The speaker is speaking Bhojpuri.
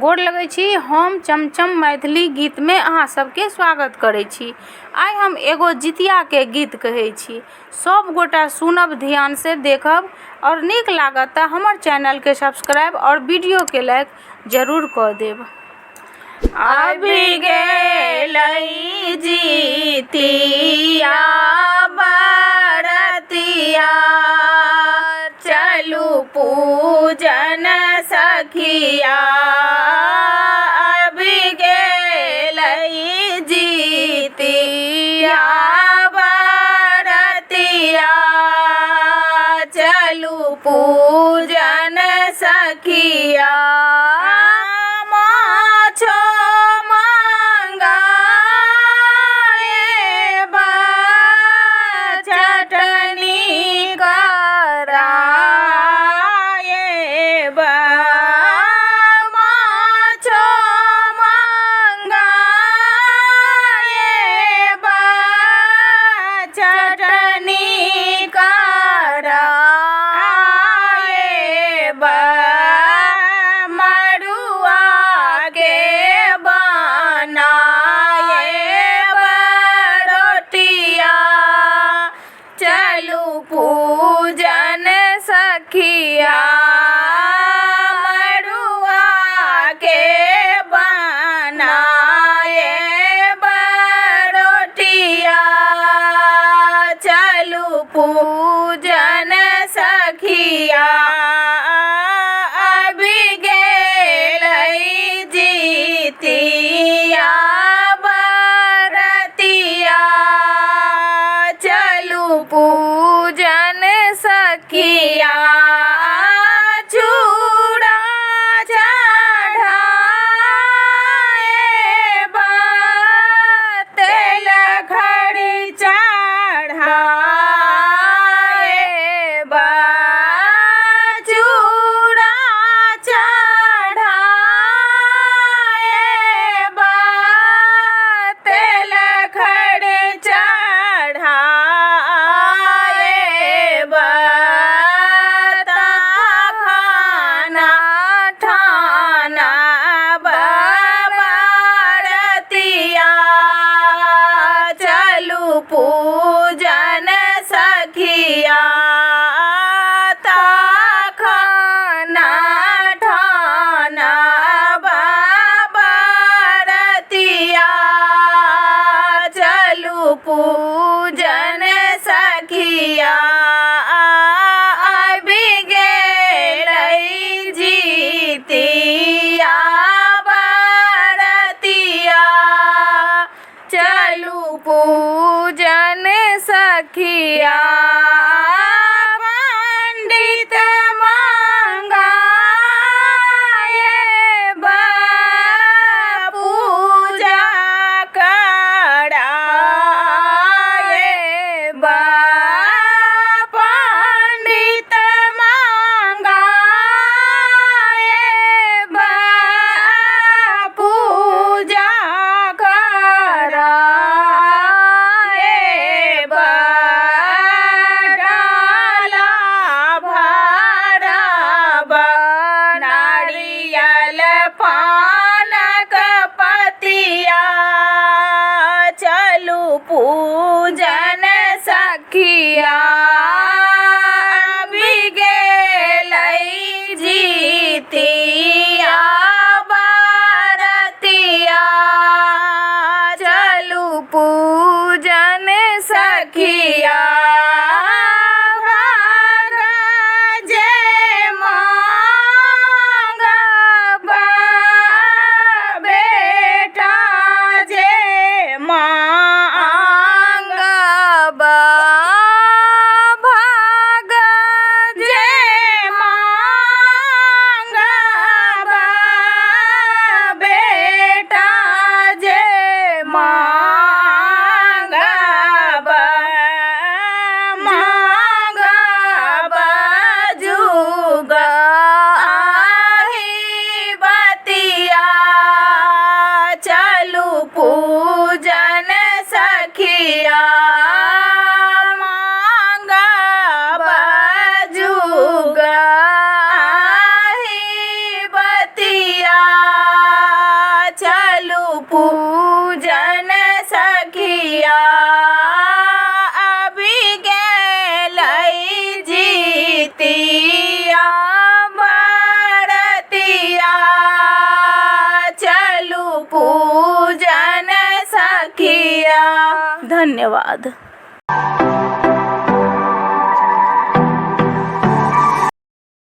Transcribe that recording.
गोर लगै छी। हम चमचम मैथिली गीत में अहाँ सबके स्वागत करै छी। आइ हम एगो जितिया के गीत कहै छी, सब गोटा सुनब, ध्यान से देखब और नीक लागत त हमर चैनल के सब्सक्राइब और वीडियो के लाइक जरूर क देब। अभी गेलै जितिया बरतिया, चलू पूजन सखिया। अभी गेलै जितिया बरतिया, चलू पूजन सखिया। माछो मंगाएबा, चटनी कराएबा। माछो मंगाएबा, चटनी कराएबा। मड़ुआ के बनाएबा रोटिया, चलू पूजन सखिया। मड़ुआ के बनाएबा रोटिया, चलू पूजन सखिया। अभी गेलै जितिया बरतिया, चलू पूजन सखिया। चूड़ा चढ़ाएबा, तेल घड़ी चढ़ाएबा। चूड़ा चढ़ाएबा, तेल घड़ी चढ़ाएबा। पूजन सखिया अभी गेलै जितिया बरतिया चलू पूजन सखिया। धन्यवाद।